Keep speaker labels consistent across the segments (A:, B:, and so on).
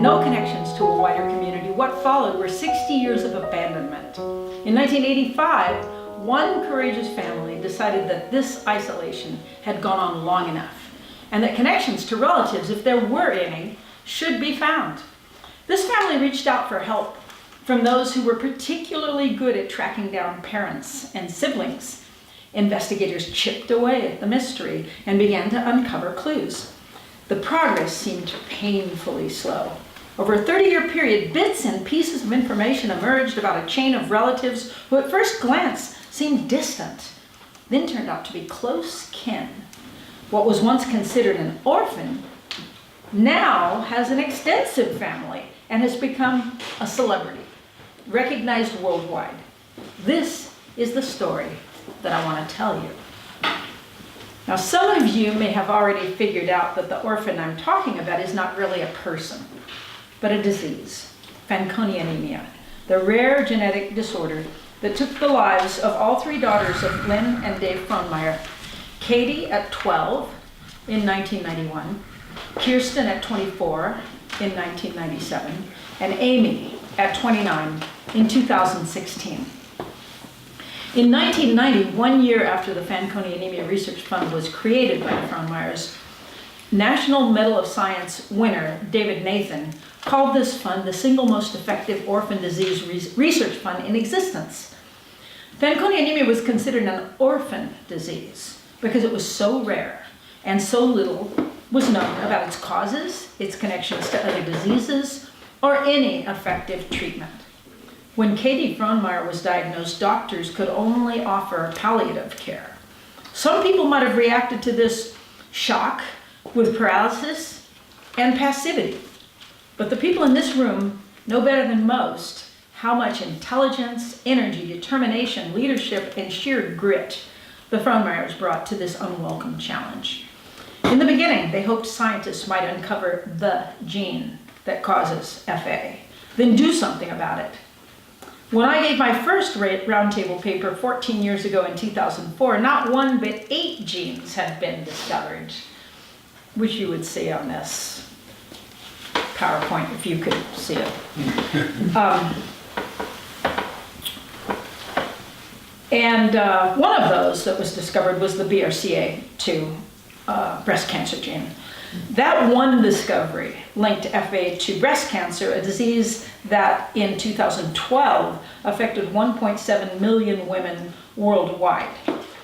A: and no connections to a wider community, what followed were 60 years of abandonment. In 1985, one courageous family decided that this isolation had gone on long enough, and that connections to relatives, if there were any, should be found. This family reached out for help from those who were particularly good at tracking down parents and siblings. Investigators chipped away at the mystery and began to uncover clues. The progress seemed painfully slow. Over a 30-year period, bits and pieces of information emerged about a chain of relatives who at first glance seemed distant, then turned out to be close kin. What was once considered an orphan now has an extensive family and has become a celebrity, recognized worldwide. This is the story that I want to tell you. Now, some of you may have already figured out that the orphan I'm talking about is not really a person, but a disease, Fanconi Anemia, the rare genetic disorder that took the lives of all three daughters of Lynn and Dave Frohnmayer, Katie at 12 in 1991, Kirsten at 24 in 1997, and Amy at 29 in 2016. In 1990, 1 year after the Fanconi Anemia Research Fund was created by the Frohnmayers, National Medal of Science winner David Nathan called this fund the single most effective orphan disease research fund in existence. Fanconi anemia was considered an orphan disease because it was so rare and so little was known about its causes, its connections to other diseases, or any effective treatment. When Katie Frohnmayer was diagnosed, doctors could only offer palliative care. Some people might have reacted to this shock with paralysis and passivity. But the people in this room know better than most how much intelligence, energy, determination, leadership, and sheer grit the Frohnmayers brought to this unwelcome challenge. In the beginning, they hoped scientists might uncover the gene that causes FA, then do something about it. When I gave my first roundtable paper 14 years ago in 2004, not one but 8 genes had been discovered, which you would see on this PowerPoint if you could see it. One of those that was discovered was the BRCA2 breast cancer gene. That one discovery linked FA to breast cancer, a disease that in 2012 affected 1.7 million women worldwide.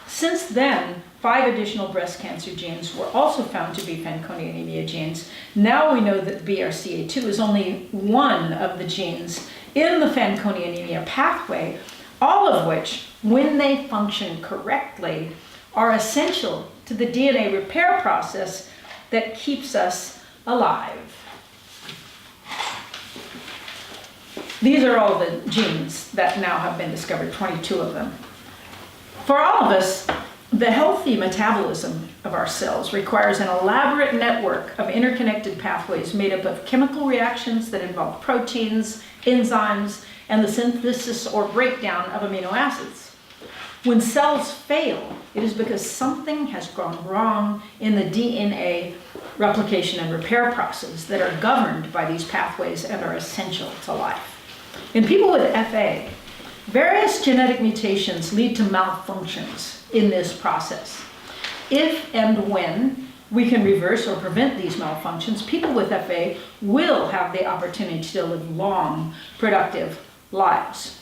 A: Since then, 5 additional breast cancer genes were also found to be Fanconi anemia genes. Now we know that BRCA2 is only one of the genes in the Fanconi anemia pathway, all of which, when they function correctly, are essential to the DNA repair process that keeps us alive. These are all the genes that now have been discovered, 22 of them. For all of us, the healthy metabolism of our cells requires an elaborate network of interconnected pathways made up of chemical reactions that involve proteins, enzymes, and the synthesis or breakdown of amino acids. When cells fail, it is because something has gone wrong in the DNA replication and repair processes that are governed by these pathways and are essential to life. In people with FA, various genetic mutations lead to malfunctions in this process. If and when we can reverse or prevent these malfunctions, people with FA will have the opportunity to live long, productive lives.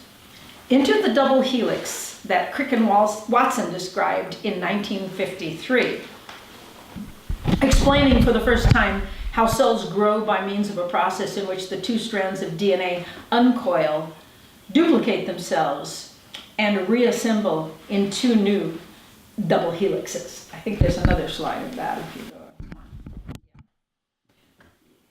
A: Enter the double helix that Crick and Watson described in 1953, explaining for the first time how cells grow by means of a process in which the 2 strands of DNA uncoil, duplicate themselves, and reassemble in 2 new double helixes. I think there's another slide of that if you go.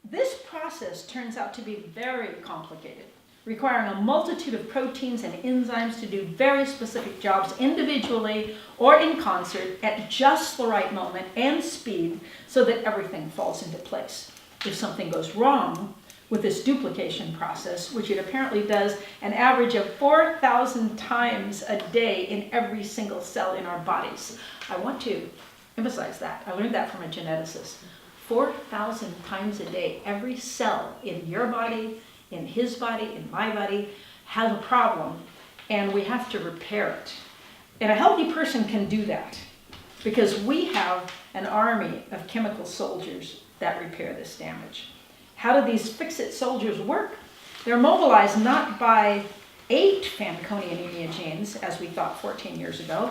A: This process turns out to be very complicated, requiring a multitude of proteins and enzymes to do very specific jobs individually or in concert at just the right moment and speed so that everything falls into place. If something goes wrong with this duplication process, which it apparently does an average of 4,000 times a day in every single cell in our bodies. I want to emphasize that. I learned that from a geneticist. 4,000 times a day. Every cell in your body, in his body, in my body, has a problem, and we have to repair it. And a healthy person can do that because we have an army of chemical soldiers that repair this damage. How do these fix-it soldiers work? They're mobilized not by 8 Fanconi anemia genes, as we thought 14 years ago,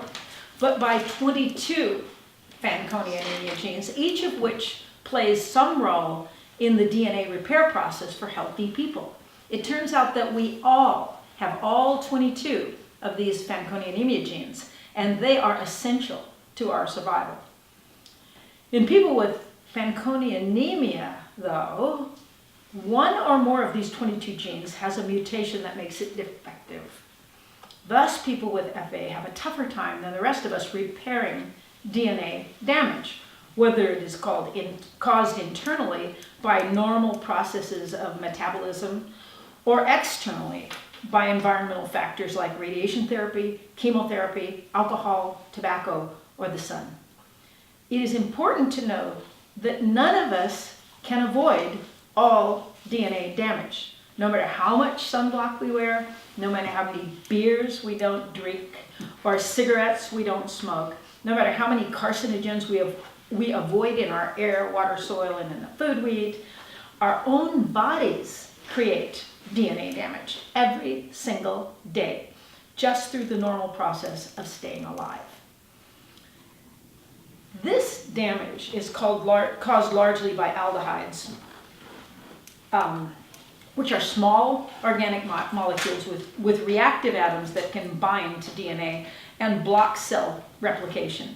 A: but by 22 Fanconi anemia genes, each of which plays some role in the DNA repair process for healthy people. It turns out that we all have all 22 of these Fanconi anemia genes, and they are essential to our survival. In people with Fanconi anemia, though, one or more of these 22 genes has a mutation that makes it defective. Thus, people with FA have a tougher time than the rest of us repairing DNA damage, whether it is caused internally by normal processes of metabolism or externally by environmental factors like radiation therapy, chemotherapy, alcohol, tobacco, or the sun. It is important to know that none of us can avoid all DNA damage. No matter how much sunblock we wear, no matter how many beers we don't drink, or cigarettes we don't smoke, no matter how many carcinogens we avoid in our air, water, soil, and in the food we eat, our own bodies create DNA damage every single day, just through the normal process of staying alive. This damage is caused largely by aldehydes, which are small organic molecules with reactive atoms that can bind to DNA and block cell replication.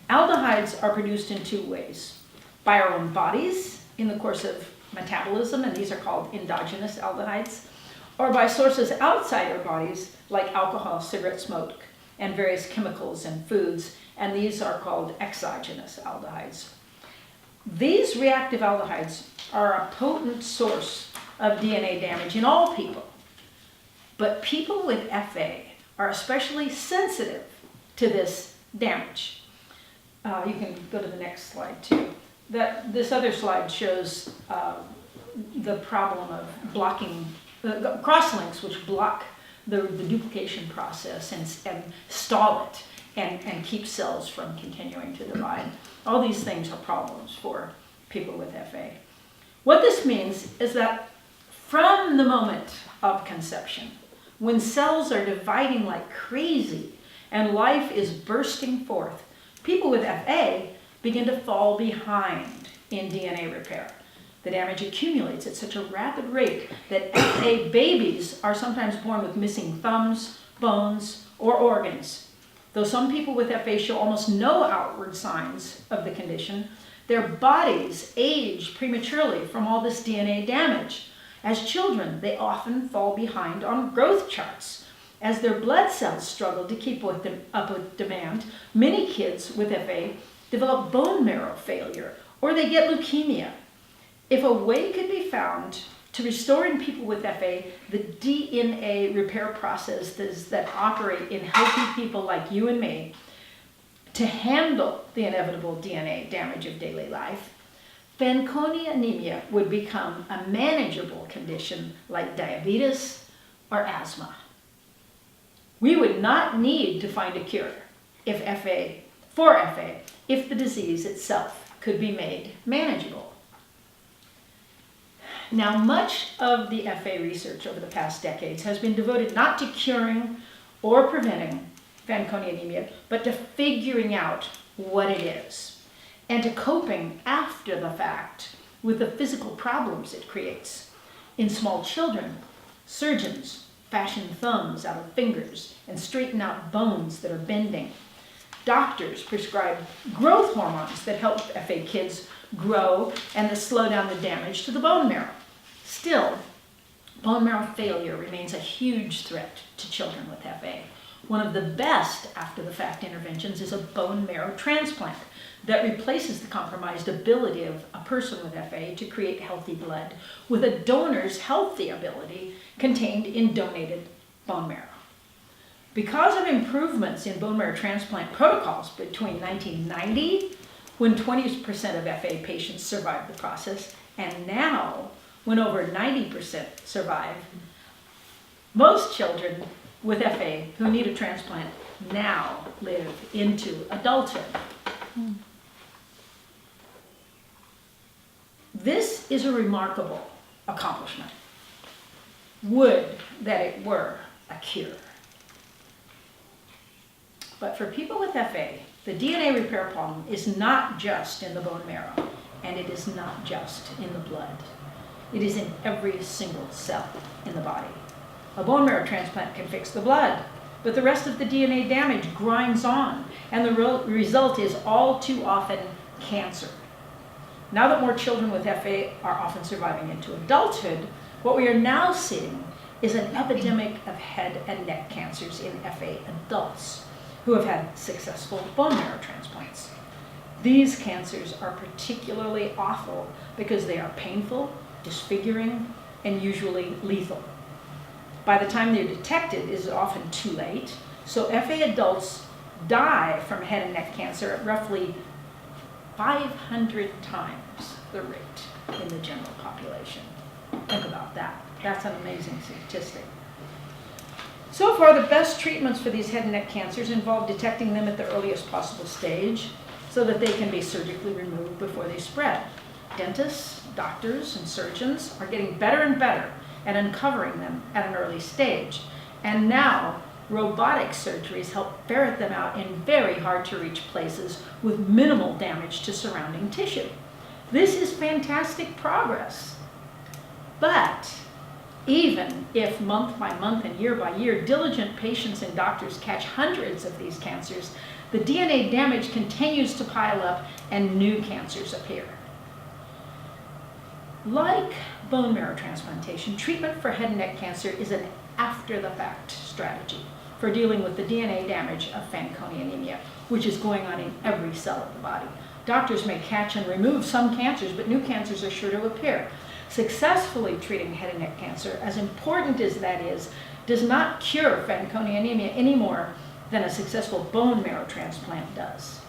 A: Aldehydes are produced in 2 ways: by our own bodies in the course of metabolism, and these are called endogenous aldehydes, or by sources outside our bodies like alcohol, cigarette smoke, and various chemicals and foods, and these are called exogenous aldehydes. These reactive aldehydes are a potent source of DNA damage in all people, but people with FA are especially sensitive to this damage. You can go to the next slide too. This other slide shows the problem of blocking the crosslinks, which block the duplication process and stall it and keep cells from continuing to divide. All these things are problems for people with FA. What this means is that from the moment of conception, when cells are dividing like crazy and life is bursting forth, people with FA begin to fall behind in DNA repair. The damage accumulates at such a rapid rate that FA babies are sometimes born with missing thumbs, bones, or organs. Though some people with FA show almost no outward signs of the condition, their bodies age prematurely from all this DNA damage. As children, they often fall behind on growth charts. As their blood cells struggle to keep up with demand, many kids with FA develop bone marrow failure, or they get leukemia. If a way could be found to restore in people with FA the DNA repair processes that operate in healthy people like you and me to handle the inevitable DNA damage of daily life, Fanconi anemia would become a manageable condition like diabetes or asthma. We would not need to find a cure for FA if the disease itself could be made manageable. Now, much of the FA research over the past decades has been devoted not to curing or preventing Fanconi anemia, but to figuring out what it is and to coping after the fact with the physical problems it creates. In small children, surgeons fashion thumbs out of fingers and straighten out bones that are bending. Doctors prescribe growth hormones that help FA kids grow and to slow down the damage to the bone marrow. Still, bone marrow failure remains a huge threat to children with FA. One of the best after-the-fact interventions is a bone marrow transplant that replaces the compromised ability of a person with FA to create healthy blood with a donor's healthy ability contained in donated bone marrow. Because of improvements in bone marrow transplant protocols between 1990 when 20% of FA patients survived the process, and now, when over 90% survive, most children with FA who need a transplant now live into adulthood. This is a remarkable accomplishment. Would that it were a cure. But for people with FA, the DNA repair problem is not just in the bone marrow, and it is not just in the blood. It is in every single cell in the body. A bone marrow transplant can fix the blood, but the rest of the DNA damage grinds on, and the result is all too often cancer. Now that more children with FA are often surviving into adulthood, what we are now seeing is an epidemic of head and neck cancers in FA adults who have had successful bone marrow transplants. These cancers are particularly awful because they are painful, disfiguring, and usually lethal. By the time they're detected, it is often too late, so FA adults die from head and neck cancer at roughly 500 times the rate in the general population. Think about that. That's an amazing statistic. So far, the best treatments for these head and neck cancers involve detecting them at the earliest possible stage so that they can be surgically removed before they spread. Dentists, doctors, and surgeons are getting better and better at uncovering them at an early stage. And now, robotic surgeries help ferret them out in very hard-to-reach places with minimal damage to surrounding tissue. This is fantastic progress. But even if month by month and year by year, diligent patients and doctors catch hundreds of these cancers, the DNA damage continues to pile up and new cancers appear. Like bone marrow transplantation, treatment for head and neck cancer is an after-the-fact strategy for dealing with the DNA damage of Fanconi anemia, which is going on in every cell of the body. Doctors may catch and remove some cancers, but new cancers are sure to appear. Successfully treating head and neck cancer, as important as that is, does not cure Fanconi anemia any more than a successful bone marrow transplant does.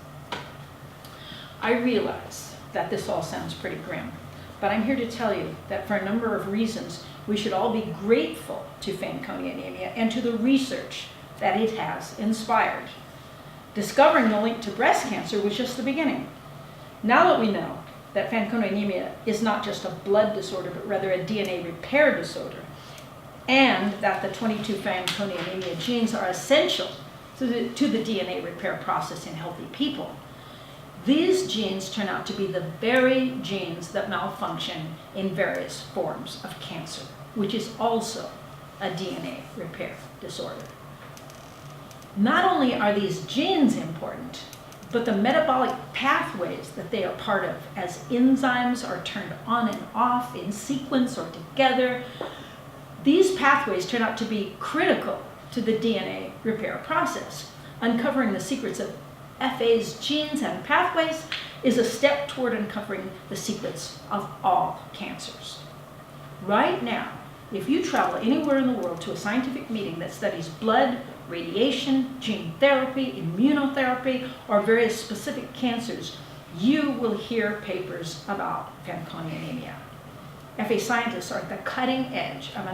A: I realize that this all sounds pretty grim, but I'm here to tell you that for a number of reasons, we should all be grateful to Fanconi anemia and to the research that it has inspired. Discovering the link to breast cancer was just the beginning. Now that we know that Fanconi anemia is not just a blood disorder, but rather a DNA repair disorder, and that the 22 Fanconi anemia genes are essential to the DNA repair process in healthy people, these genes turn out to be the very genes that malfunction in various forms of cancer, which is also a DNA repair disorder. Not only are these genes important, but the metabolic pathways that they are part of, as enzymes are turned on and off in sequence or together, these pathways turn out to be critical to the DNA repair process. Uncovering the secrets of FA's genes and pathways is a step toward uncovering the secrets of all cancers. Right now, if you travel anywhere in the world to a scientific meeting that studies blood, radiation, gene therapy, immunotherapy, or various specific cancers, you will hear papers about Fanconi anemia. FA scientists are at the cutting edge of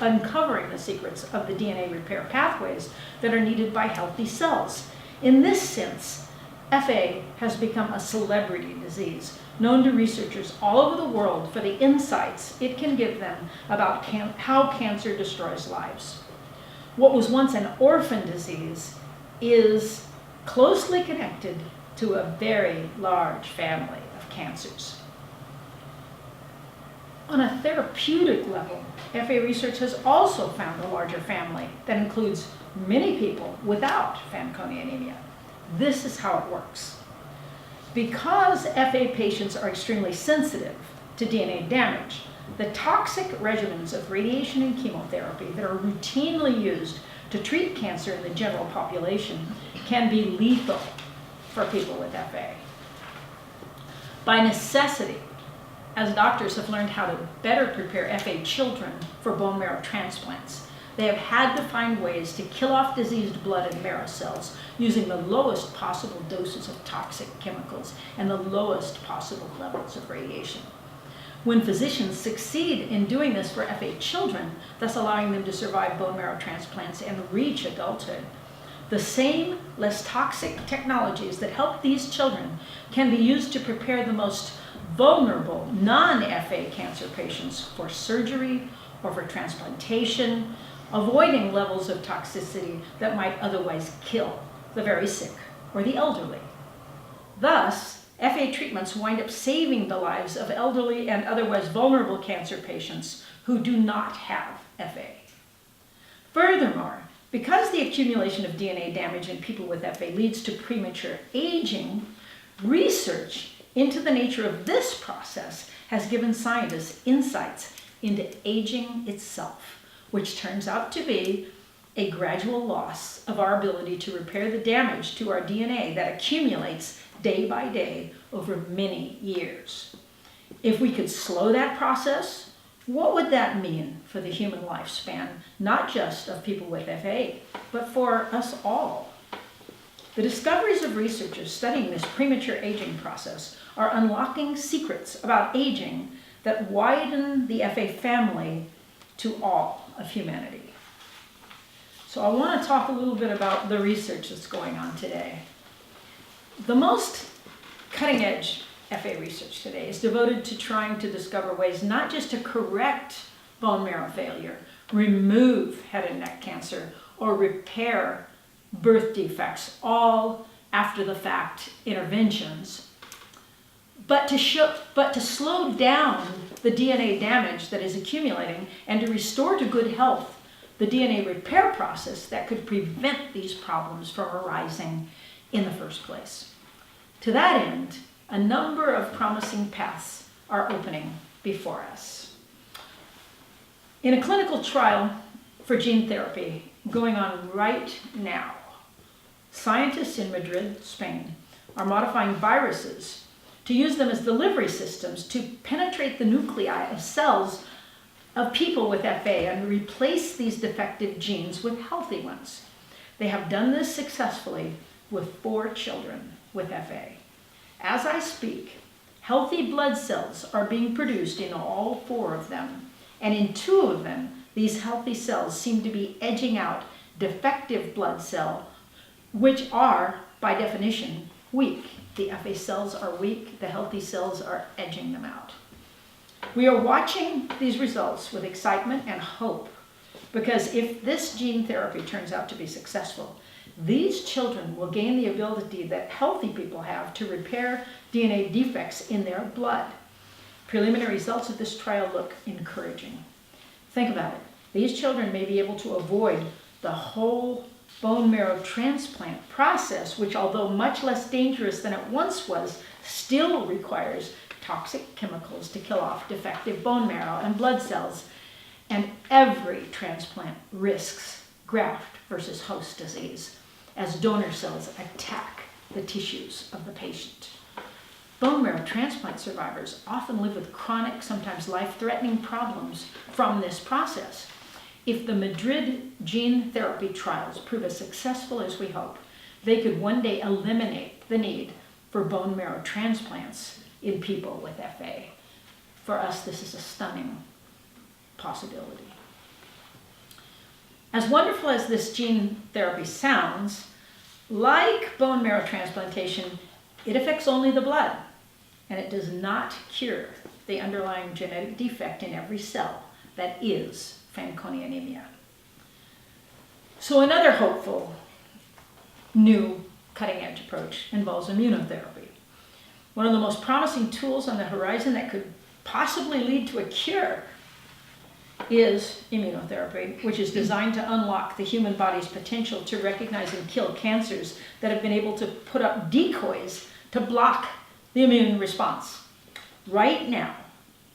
A: uncovering the secrets of the DNA repair pathways that are needed by healthy cells. In this sense, FA has become a celebrity disease, known to researchers all over the world for the insights it can give them about how cancer destroys lives. What was once an orphan disease is closely connected to a very large family of cancers. On a therapeutic level, FA research has also found a larger family that includes many people without Fanconi anemia. This is how it works. Because FA patients are extremely sensitive to DNA damage, the toxic regimens of radiation and chemotherapy that are routinely used to treat cancer in the general population can be lethal for people with FA. By necessity, as doctors have learned how to better prepare FA children for bone marrow transplants, they have had to find ways to kill off diseased blood and marrow cells using the lowest possible doses of toxic chemicals and the lowest possible levels of radiation. When physicians succeed in doing this for FA children, thus allowing them to survive bone marrow transplants and reach adulthood, the same less toxic technologies that help these children can be used to prepare the most vulnerable non-FA cancer patients for surgery or for transplantation, avoiding levels of toxicity that might otherwise kill the very sick or the elderly. Thus, FA treatments wind up saving the lives of elderly and otherwise vulnerable cancer patients who do not have FA. Furthermore, because the accumulation of DNA damage in people with FA leads to premature aging, research into the nature of this process has given scientists insights into aging itself, which turns out to be a gradual loss of our ability to repair the damage to our DNA that accumulates day by day over many years. If we could slow that process, what would that mean for the human lifespan, not just of people with FA, but for us all? The discoveries of researchers studying this premature aging process are unlocking secrets about aging that widen the FA family to all of humanity. So I want to talk a little bit about the research that's going on today. The most cutting-edge FA research today is devoted to trying to discover ways not just to correct bone marrow failure, remove head and neck cancer, or repair birth defects, all after the fact interventions, but to slow down the DNA damage that is accumulating and to restore to good health the DNA repair process that could prevent these problems from arising in the first place. To that end, a number of promising paths are opening before us. In a clinical trial for gene therapy going on right now, scientists in Madrid, Spain, are modifying viruses to use them as delivery systems to penetrate the nuclei of cells of people with FA and replace these defective genes with healthy ones. They have done this successfully with 4 children with FA. As I speak, healthy blood cells are being produced in all 4 of them, and in 2 of them, these healthy cells seem to be edging out defective blood cells, which are, by definition, weak. The FA cells are weak, the healthy cells are edging them out. We are watching these results with excitement and hope, because if this gene therapy turns out to be successful, these children will gain the ability that healthy people have to repair DNA defects in their blood. Preliminary results of this trial look encouraging. Think about it. These children may be able to avoid the whole bone marrow transplant process, which, although much less dangerous than it once was, still requires toxic chemicals to kill off defective bone marrow and blood cells. And every transplant risks graft versus host disease as donor cells attack the tissues of the patient. Bone marrow transplant survivors often live with chronic, sometimes life-threatening problems from this process. If the Madrid gene therapy trials prove as successful as we hope, they could one day eliminate the need for bone marrow transplants in people with FA. For us, this is a stunning possibility. As wonderful as this gene therapy sounds, like bone marrow transplantation, it affects only the blood, and it does not cure the underlying genetic defect in every cell that is Fanconi anemia. So another hopeful, new, cutting-edge approach involves immunotherapy. One of the most promising tools on the horizon that could possibly lead to a cure is immunotherapy, which is designed to unlock the human body's potential to recognize and kill cancers that have been able to put up decoys to block the immune response. Right now,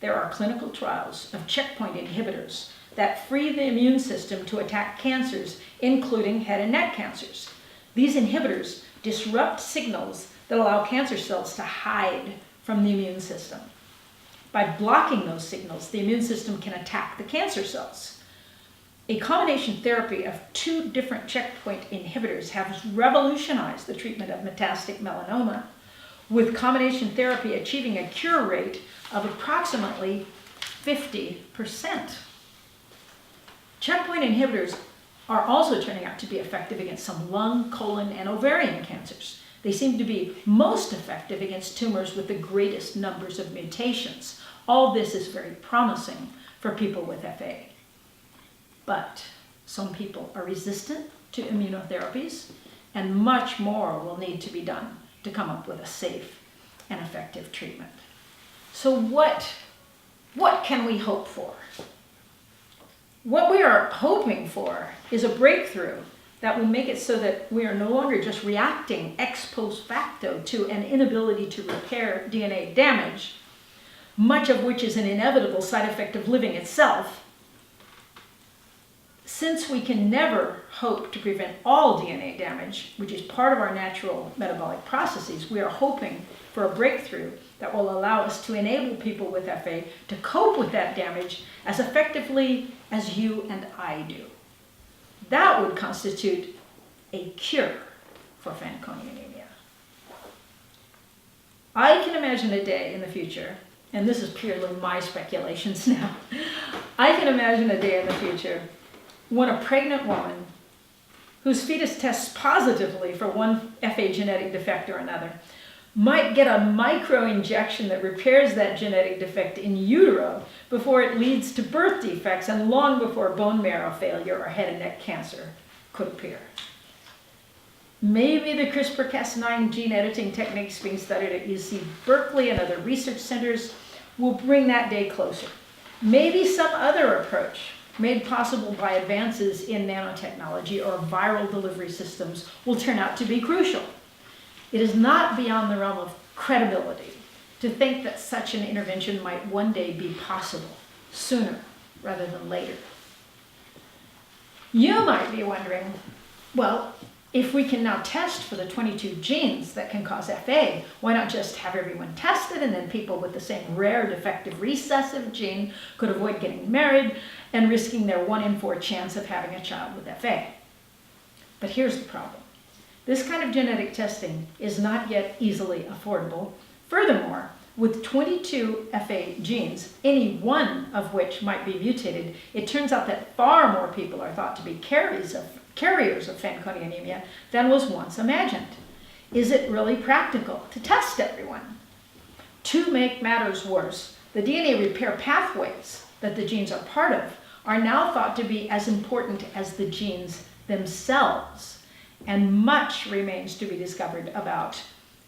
A: there are clinical trials of checkpoint inhibitors that free the immune system to attack cancers, including head and neck cancers. These inhibitors disrupt signals that allow cancer cells to hide from the immune system. By blocking those signals, the immune system can attack the cancer cells. A combination therapy of 2 different checkpoint inhibitors has revolutionized the treatment of metastatic melanoma, with combination therapy achieving a cure rate of approximately 50%. Checkpoint inhibitors are also turning out to be effective against some lung, colon, and ovarian cancers. They seem to be most effective against tumors with the greatest numbers of mutations. All this is very promising for people with FA. But some people are resistant to immunotherapies, and much more will need to be done to come up with a safe and effective treatment. So what can we hope for? What we are hoping for is a breakthrough that will make it so that we are no longer just reacting ex post facto to an inability to repair DNA damage, much of which is an inevitable side effect of living itself. Since we can never hope to prevent all DNA damage, which is part of our natural metabolic processes, we are hoping for a breakthrough that will allow us to enable people with FA to cope with that damage as effectively as you and I do. That would constitute a cure for Fanconi anemia. I can imagine a day in the future, and this is purely my speculations now, I can imagine a day in the future when a pregnant woman whose fetus tests positively for one FA genetic defect or another might get a micro-injection that repairs that genetic defect in utero before it leads to birth defects and long before bone marrow failure or head and neck cancer could appear. Maybe the CRISPR-Cas9 gene editing techniques being studied at UC Berkeley and other research centers will bring that day closer. Maybe some other approach made possible by advances in nanotechnology or viral delivery systems will turn out to be crucial. It is not beyond the realm of credibility to think that such an intervention might one day be possible, sooner rather than later. You might be wondering, well, if we can now test for the 22 genes that can cause FA, why not just have everyone tested, and then people with the same rare defective recessive gene could avoid getting married and risking their 1 in 4 chance of having a child with FA. But here's the problem. This kind of genetic testing is not yet easily affordable. Furthermore, with 22 FA genes, any one of which might be mutated, it turns out that far more people are thought to be carriers of Fanconi anemia than was once imagined. Is it really practical to test everyone? To make matters worse, the DNA repair pathways that the genes are part of are now thought to be as important as the genes themselves, and much remains to be discovered about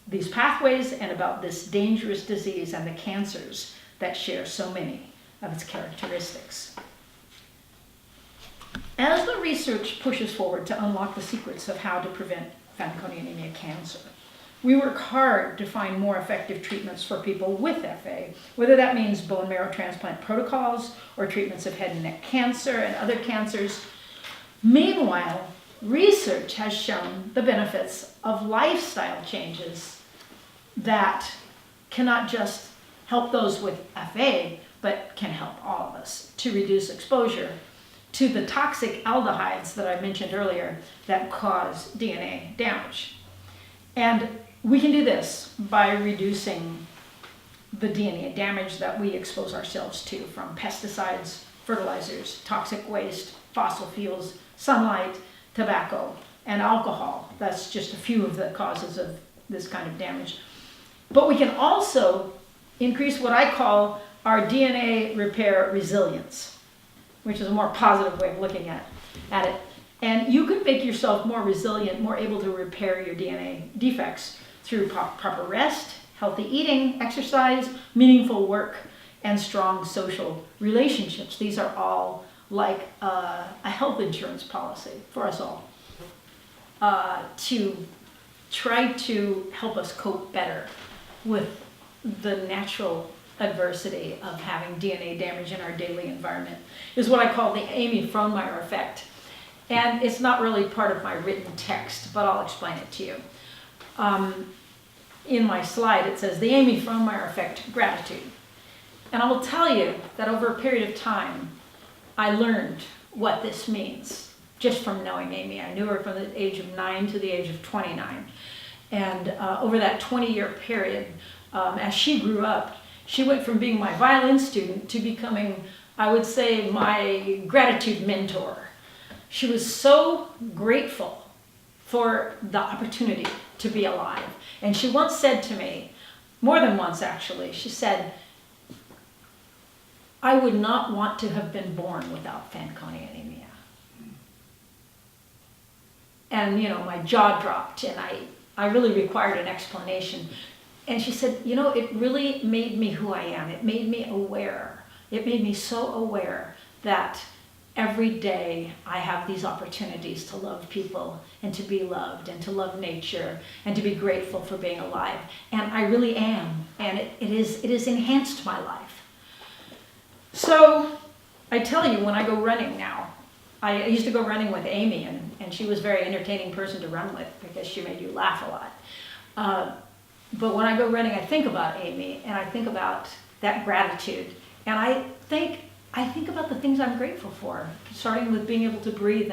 A: these pathways and about this dangerous disease and the cancers that share so many of its characteristics. As the research pushes forward to unlock the secrets of how to prevent Fanconi anemia cancer, we work hard to find more effective treatments for people with FA, whether that means bone marrow transplant protocols or treatments of head and neck cancer and other cancers. Meanwhile, research has shown the benefits of lifestyle changes that cannot just help those with FA, but can help all of us to reduce exposure to the toxic aldehydes that I mentioned earlier that cause DNA damage. And we can do this by reducing the DNA damage that we expose ourselves to from pesticides, fertilizers, toxic waste, fossil fuels, sunlight, tobacco, and alcohol. That's just a few of the causes of this kind of damage. But we can also increase what I call our DNA repair resilience, which is a more positive way of looking at it. And you can make yourself more resilient, more able to repair your DNA defects through proper rest, healthy eating, exercise, meaningful work, and strong social relationships. These are all like a health insurance policy for us all to try to help us cope better with the natural adversity of having DNA damage in our daily environment. Is what I call the Amy Frohnmayer effect. And it's not really part of my written text, but I'll explain it to you. In my slide, it says the Amy Frohnmayer effect, gratitude. And I will tell you that over a period of time, I learned what this means, just from knowing Amy. I knew her from the age of 9 to the age of 29. And over that 20-year period, as she grew up, she went from being my violin student to becoming, I would say, my gratitude mentor. She was so grateful for the opportunity to be alive. And she once said to me, more than once actually, she said, I would not want to have been born without Fanconi anemia. And, you know, my jaw dropped and I really required an explanation. And she said, you know, it really made me who I am. It made me aware. It made me so aware that every day I have these opportunities to love people and to be loved and to love nature and to be grateful for being alive. And I really am. And it has enhanced my life. So I tell you, when I go running now, I used to go running with Amy, and she was a very entertaining person to run with because she made you laugh a lot. But when I go running, I think about Amy, and I think about that gratitude. And I think about the things I'm grateful for, starting with being able to breathe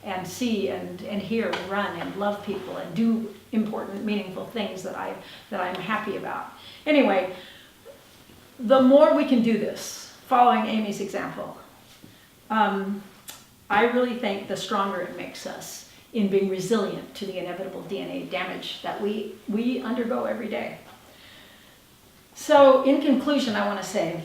A: and see and hear and run and love people and do important, meaningful things that I'm happy about. Anyway, the more we can do this, following Amy's example, I really think the stronger it makes us in being resilient to the inevitable DNA damage that we undergo every day. So in conclusion, I want to say,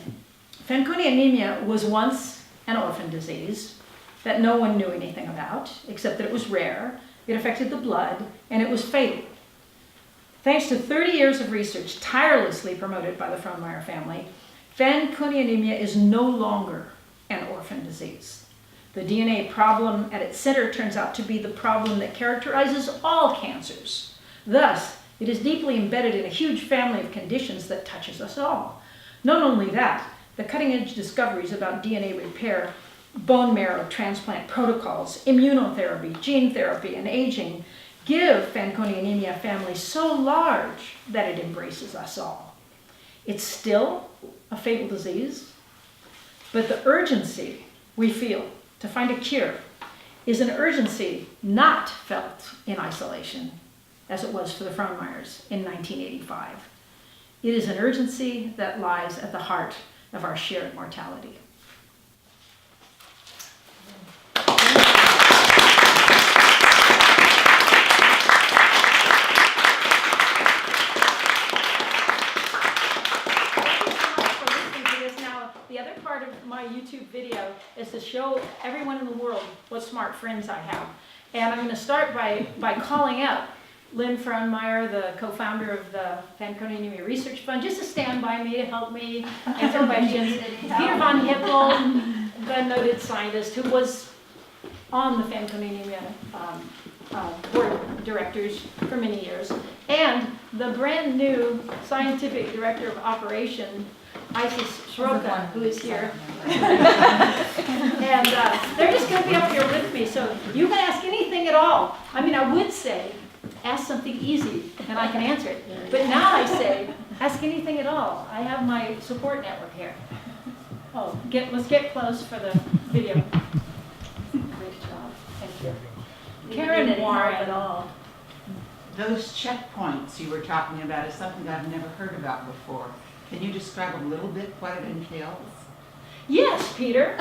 A: Fanconi anemia was once an orphan disease that no one knew anything about, except that it was rare, it affected the blood, and it was fatal. Thanks to 30 years of research tirelessly promoted by the Frohnmayer family, Fanconi anemia is no longer an orphan disease. The DNA problem at its center turns out to be the problem that characterizes all cancers. Thus, it is deeply embedded in a huge family of conditions that touches us all. Not only that, the cutting-edge discoveries about DNA repair, bone marrow transplant protocols, immunotherapy, gene therapy, and aging give Fanconi anemia family so large that it embraces us all. It's still a fatal disease, but the urgency we feel to find a cure is an urgency not felt in isolation, as it was for the Frohnmayers in 1985. It is an urgency that lies at the heart of our shared mortality. The other part of my YouTube video is to show everyone in the world what smart friends I have. And I'm going to start by calling out Lynn Frohnmayer, the co-founder of the Fanconi Anemia Research Fund, just to stand by me to help me answer questions. Peter von Hippel, the noted scientist who was on the Fanconi Anemia board of directors for many years, and the brand new scientific director of operation, Isis Sroka, who is here. And they're just going to be up here with me, so you can ask anything at all. I mean, I would say, ask something easy, and I can answer it. But now I say, ask anything at all. I have my support network here. Oh, let's get close for the video. Great job. Thank you. Karen Warren at all.
B: Those checkpoints you were talking about is something that I've never heard about before. Can you describe a little bit what it entails?
A: Yes, Peter.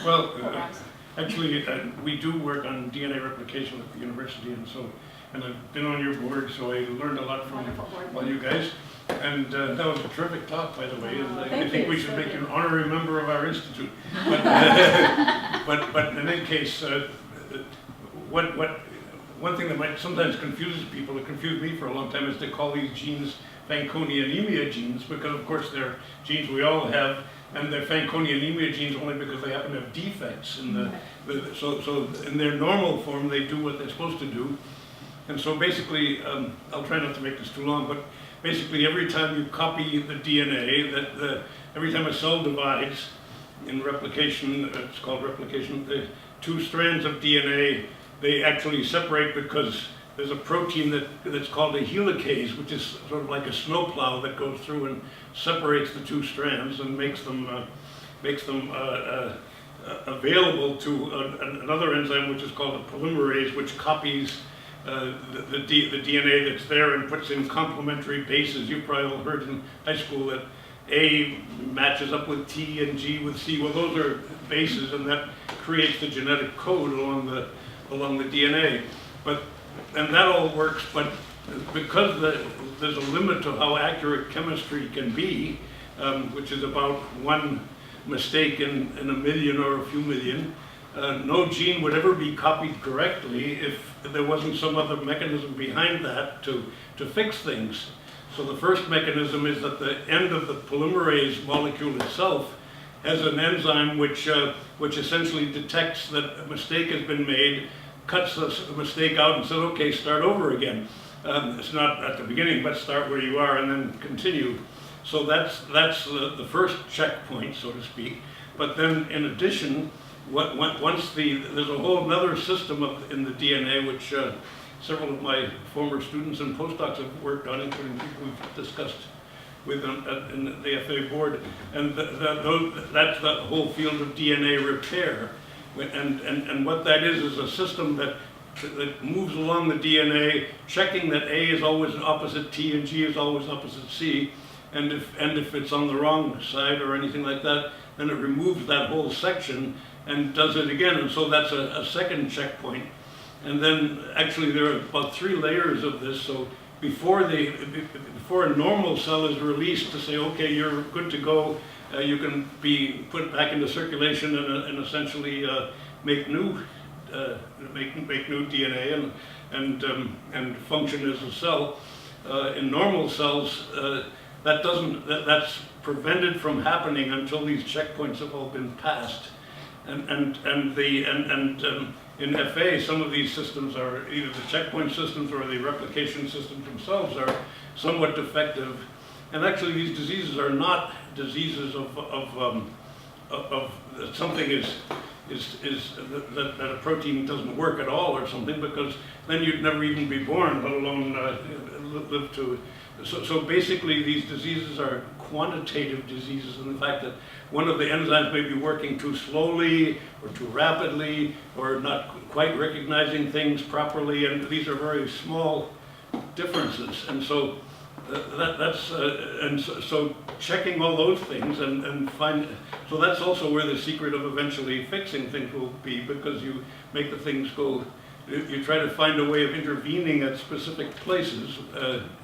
C: Well, actually, we do work on DNA replication at the university, and I've been on your board, so I learned a lot from all you guys. And that was a terrific talk, by the way, and I think we should make you an honorary member of our institute. But in any case, one thing that might sometimes confuses people, it confused me for a long time, is they call these genes Fanconi anemia genes, because of course they're genes we all have, and they're Fanconi anemia genes only because they happen to have defects in so in their normal form they do what they're supposed to do. And so basically, I'll try not to make this too long, but basically every time you copy the DNA, every time a cell divides in replication, it's called replication, the two strands of DNA, they actually separate because there's a protein that's called a helicase, which is sort of like a snowplow that goes through and separates the two strands and makes them available to another enzyme which is called a polymerase, which copies the DNA that's there and puts in complementary bases. You've probably all heard in high school that A matches up with T and G with C. Well, those are bases, and that creates the genetic code along the DNA. And that all works, but because there's a limit to how accurate chemistry can be, which is about one mistake in a million or a few million, no gene would ever be copied correctly if there wasn't some other mechanism behind that to fix things. So the first mechanism is that the end of the polymerase molecule itself has an enzyme which essentially detects that a mistake has been made, cuts the mistake out and says, okay, start over again. It's not at the beginning, but start where you are and then continue. So that's the first checkpoint, so to speak. But then in addition, there's a whole other system in the DNA which several of my former students and postdocs have worked on, including people we've discussed with them in the FA board, and that's the whole field of DNA repair. And what that is a system that moves along the DNA, checking that A is always opposite T and G is always opposite C, and if it's on the wrong side or anything like that, then it removes that whole section and does it again. And so that's a second checkpoint. And then actually there are about 3 layers of this. So before a normal cell is released to say, okay, you're good to go, you can be put back into circulation and essentially make new DNA and function as a cell. In normal cells, that's prevented from happening until these checkpoints have all been passed. And in FA, some of these systems are either the checkpoint systems or the replication systems themselves are somewhat defective. And actually, these diseases are not diseases of something that a protein doesn't work at all or something, because then you'd never even be born, let alone live to. So basically, these diseases are quantitative diseases, and the fact that one of the enzymes may be working too slowly or too rapidly or not quite recognizing things properly, and these are very small differences. And so so checking all those things so that's also where the secret of eventually fixing things will be, because you make the things go. You try to find a way of intervening at specific places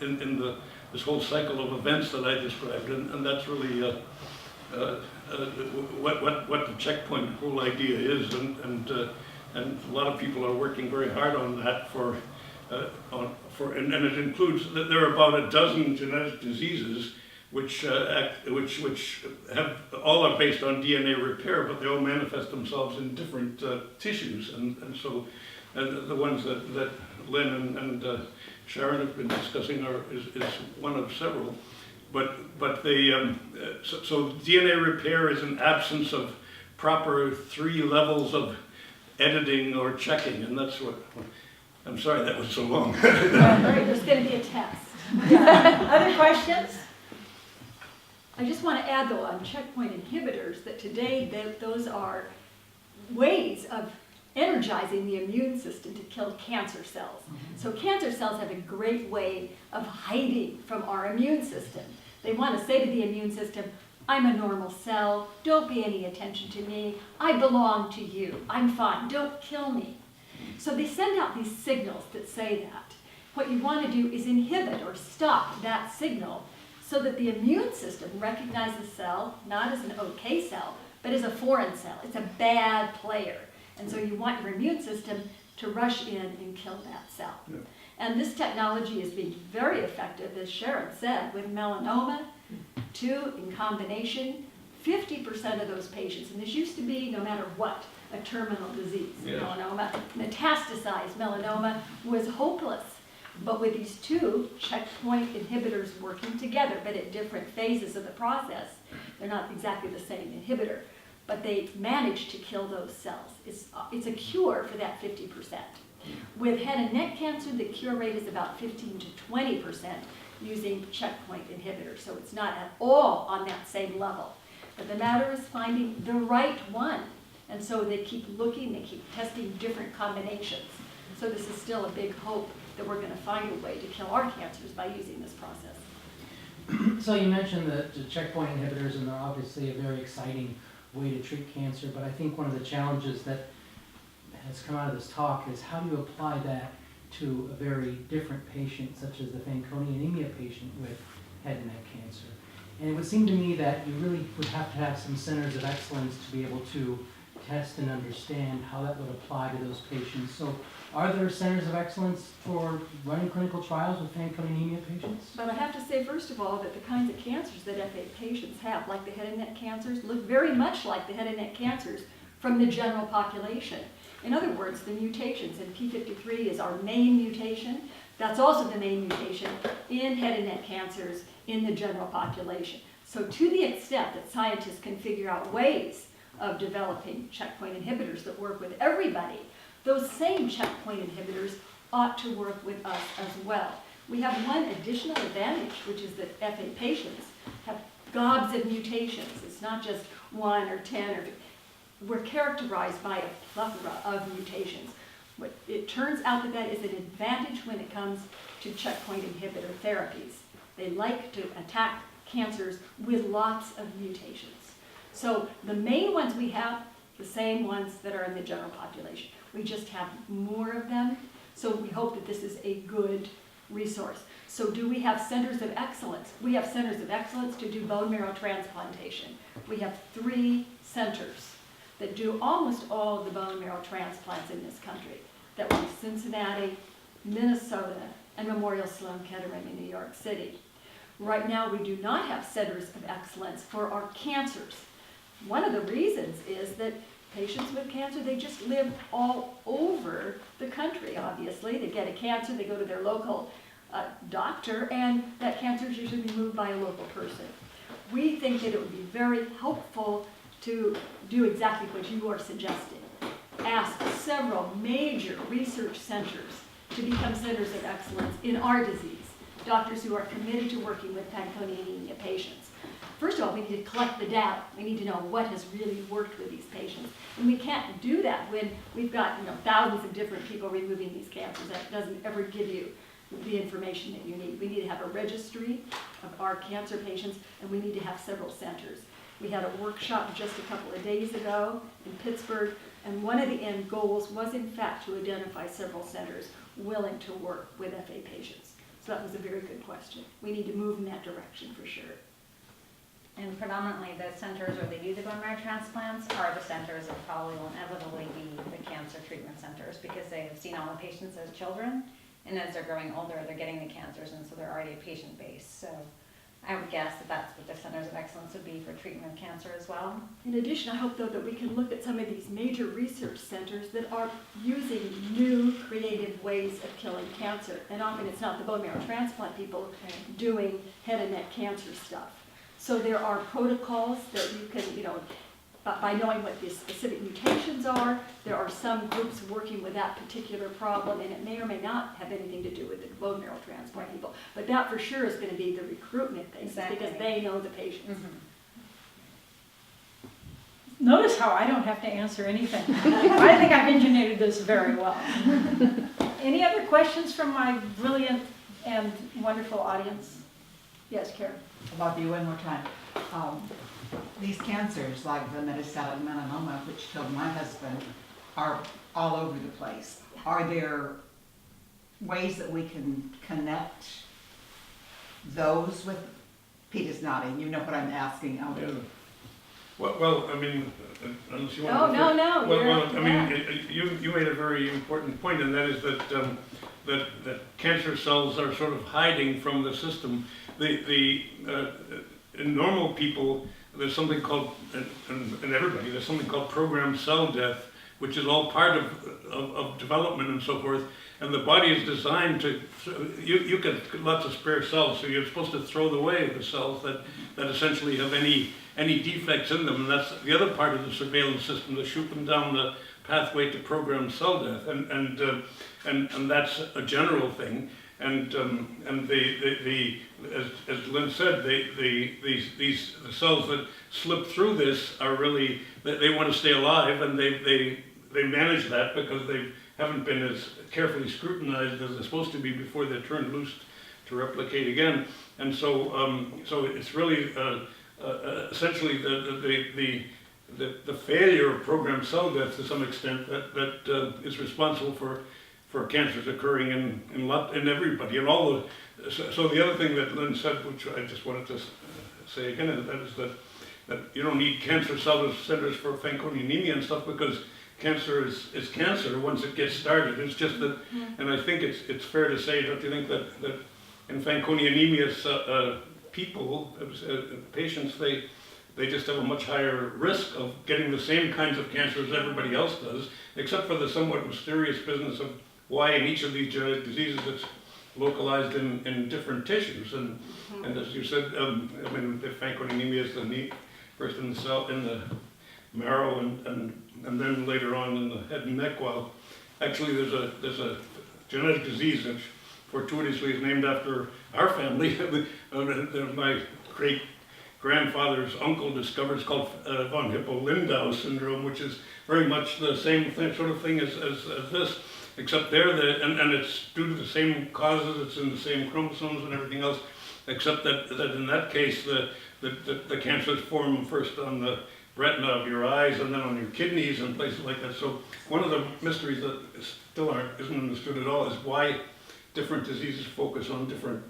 C: in this whole cycle of events that I described, and that's really what the checkpoint whole idea is, and a lot of people are working very hard on that and it includes that there are about a dozen genetic diseases which have all are based on DNA repair, but they all manifest themselves in different tissues, and so the ones that Lynn and Sharon have been discussing is one of several. But so DNA repair is an absence of proper 3 levels of editing or checking, and that's what. I'm sorry that was so long.
D: There's going to be a test.
A: Other questions?
D: I just want to add, though, on checkpoint inhibitors, that today those are ways of energizing the immune system to kill cancer cells. So cancer cells have a great way of hiding from our immune system. They want to say to the immune system, I'm a normal cell, don't pay any attention to me, I belong to you, I'm fine, don't kill me. So they send out these signals that say that. What you want to do is inhibit or stop that signal so that the immune system recognizes the cell not as an okay cell, but as a foreign cell. It's a bad player. And so you want your immune system to rush in and kill that cell. Yeah. And this technology is being very effective, as Sharon said, with melanoma, 2 in combination. 50% of those patients, and this used to be no matter what, a terminal disease, yes. Melanoma, metastasized melanoma was hopeless. But with these 2 checkpoint inhibitors working together, but at different phases of the process, they're not exactly the same inhibitor, but they manage to kill those cells. It's a cure for that 50%. With head and neck cancer, the cure rate is about 15 to 20% using checkpoint inhibitors, so it's not at all on that same level. But the matter is finding the right one And so they keep looking, they keep testing different combinations. So this is still a big hope that we're going to find a way to kill our cancers by using this process.
E: So you mentioned the checkpoint inhibitors, and they're obviously a very exciting way to treat cancer, but I think one of the challenges that has come out of this talk is how do you apply that to a very different patient, such as the Fanconi anemia patient with head and neck cancer. And it would seem to me that you really would have to have some centers of excellence to be able to test and understand how that would apply to those patients. So are there centers of excellence for running clinical trials with Fanconi anemia patients?
D: But I have to say, first of all, that the kinds of cancers that FA patients have, like the head and neck cancers, look very much like the head and neck cancers from the general population. In other words, the mutations, and P53 is our main mutation. That's also the main mutation in head and neck cancers in the general population. So to the extent that scientists can figure out ways of developing checkpoint inhibitors that work with everybody, those same checkpoint inhibitors ought to work with us as well. We have one additional advantage, which is that FA patients have gobs of mutations. It's not just 1 or 10 or 50. We're characterized by a plethora of mutations. But it turns out that that is an advantage when it comes to checkpoint inhibitor therapies. They like to attack cancers with lots of mutations. So the main ones we have, the same ones that are in the general population. We just have more of them, so we hope that this is a good resource. So do we have centers of excellence? We have centers of excellence to do bone marrow transplantation. We have 3 centers that do almost all of the bone marrow transplants in this country. That would be Cincinnati, Minnesota, and Memorial Sloan Kettering in New York City. Right now, we do not have centers of excellence for our cancers. One of the reasons is that patients with cancer, they just live all over the country, obviously. They get a cancer, they go to their local doctor, and that cancer is usually moved by a local person. We think that it would be very helpful to do exactly what you are suggesting. Ask several major research centers to become centers of excellence in our disease, doctors who are committed to working with Fanconi anemia patients. First of all, we need to collect the data. We need to know what has really worked with these patients. And we can't do that when we've got thousands of different people removing these cancers. That doesn't ever give you the information that you need. We need to have a registry of our cancer patients, and we need to have several centers. We had a workshop just a couple of days ago in Pittsburgh, and one of the end goals was, in fact, to identify several centers willing to work with FA patients. So that was a very good question. We need to move in that direction for sure.
F: And predominantly the centers where they do the bone marrow transplants are the centers that probably will inevitably be the cancer treatment centers, because they have seen all the patients as children, and as they're growing older, they're getting the cancers, and so they're already a patient base. So I would guess that that's what the centers of excellence would be for treatment of cancer as well.
D: In addition, I hope, though, that we can look at some of these major research centers that are using new creative ways of killing cancer. And often it's not the bone marrow transplant people doing head and neck cancer stuff. So there are protocols that you can, by knowing what the specific mutations are, there are some groups working with that particular problem, and it may or may not have anything to do with the bone marrow transplant people. But that for sure is going to be the recruitment basis,
F: Exactly.
D: because they know the patients.
F: Mm-hmm.
A: Notice how I don't have to answer anything. I think I've engineered this very well. Any other questions from my brilliant and wonderful audience? Yes, Karen.
B: About you one more time. These cancers, like the metastatic melanoma, which killed my husband, are all over the place. Are there ways that we can connect those with, Pete is nodding, you know what I'm asking.
C: Yeah. Well, I mean, unless you want to...
D: No.
C: Well, I mean, you made a very important point, and that is that that cancer cells are sort of hiding from the system. In normal people, there's something called, and everybody, there's something called programmed cell death, which is all part of development and so forth. And the body is designed to, you get lots of spare cells, so you're supposed to throw away the cells that essentially have any defects in them. And that's the other part of the surveillance system, to shoot them down the pathway to programmed cell death. And that's a general thing. as Lynn said, the cells that slip through this are really, they want to stay alive, and they manage that because they haven't been as carefully scrutinized as they're supposed to be before they're turned loose to replicate again. And so it's really essentially the failure of programmed cell death to some extent that is responsible for cancers occurring in everybody, and all the. So the other thing that Lynn said, which I just wanted to say again, is that you don't need cancer centers for Fanconi anemia and stuff, because cancer is cancer once it gets started. It's just that, and I think it's fair to say, don't you think, that in Fanconi anemia people, patients, they just have a much higher risk of getting the same kinds of cancer as everybody else does, except for the somewhat mysterious business of why in each of these genetic diseases it's localized in different tissues. And as you said, I mean, the Fanconi anemia is first in the cell, in the marrow, and then later on in the head and neck. While actually there's a genetic disease which fortuitously is named after our family. My great-grandfather's uncle discovered, it's called von Hippel-Lindau syndrome, which is very much the same sort of thing as this, except there, and it's due to the same causes, it's in the same chromosomes and everything else, except that in that case, the cancers form first on the retina of your eyes and then on your kidneys and places like that. So one of the mysteries that still isn't understood at all is why different diseases focus on different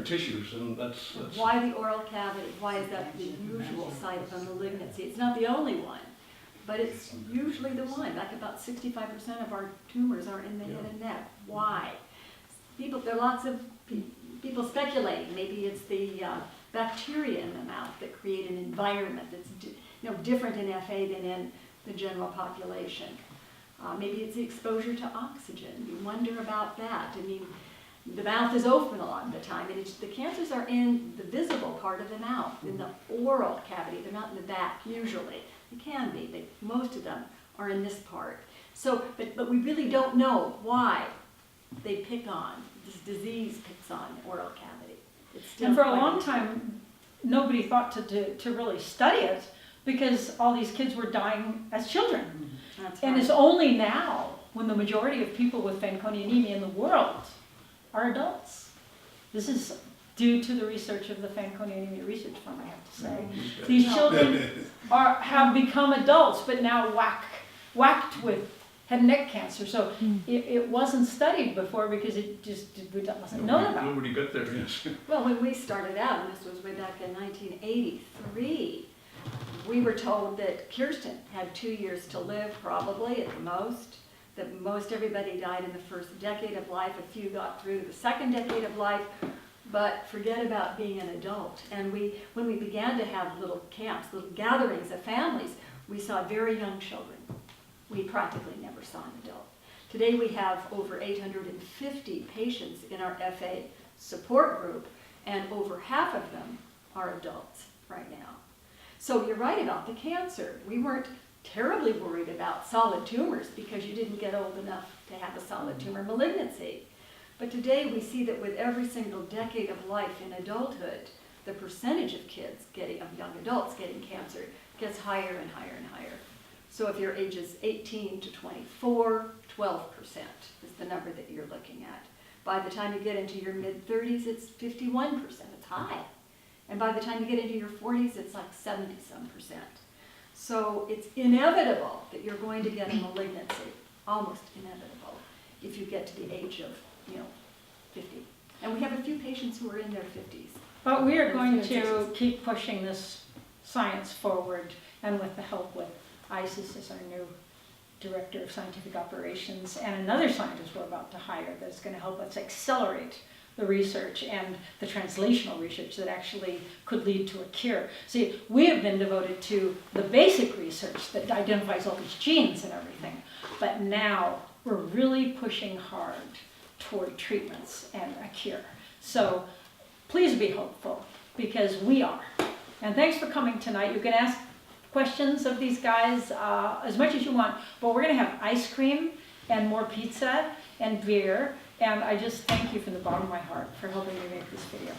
C: tissues, and that's
D: why the oral cavity. Why is that the usual site of a malignancy? It's not the only one, but it's usually the one. Like about 65% of our tumors are in the head and neck. Why? There are lots of people speculating. Maybe it's the bacteria in the mouth that create an environment that's different in FA than in the general population. Maybe it's the exposure to oxygen. You wonder about that. I mean, the mouth is open a lot of the time, and the cancers are in the visible part of the mouth, in the oral cavity. They're not in the back usually. They can be. Most of them are in this part. So, but we really don't know why they pick on, this disease picks on oral cavity. It's still
A: And for a long time, nobody thought to really study it, because all these kids were dying as children.
D: That's
A: And
D: right.
A: it's only now, when the majority of people with Fanconi anemia in the world are adults. This is due to the research of the Fanconi Anemia Research Fund, I have to say. These children have become adults, but now whacked with head and neck cancer. So it wasn't studied before because it just wasn't known about.
C: Nobody got there, yes.
D: Well, when we started out, and this was way back in 1983, we were told that Kirsten had 2 years to live, probably at the most, that most everybody died in the first decade of life. A few got through the second decade of life, but forget about being an adult. And when we began to have little camps, little gatherings of families, we saw very young children. We practically never saw an adult. Today we have over 850 patients in our FA support group, and over half of them are adults right now. So you're right about the cancer. We weren't terribly worried about solid tumors because you didn't get old enough to have a solid tumor malignancy. But today we see that with every single decade of life in adulthood, the percentage of young adults getting cancer gets higher and higher and higher. So if you're ages 18 to 24, 12% is the number that you're looking at. By the time you get into your mid-30s, it's 51%. It's high. And by the time you get into your 40s, it's like 70-some%. So it's inevitable that you're going to get a malignancy, almost inevitable, if you get to the age of 50. And we have a few patients who are in their 50s.
A: But we are going to keep pushing this science forward, and with the help with Isis as our new Director of Scientific Operations, and another scientist we're about to hire that's going to help us accelerate the research and the translational research that actually could lead to a cure. See, we have been devoted to the basic research that identifies all these genes and everything, but now we're really pushing hard toward treatments and a cure. So please be hopeful, because we are. And thanks for coming tonight. You can ask questions of these guys as much as you want, but we're going to have ice cream and more pizza and beer And I just thank you from the bottom of my heart for helping me make this video.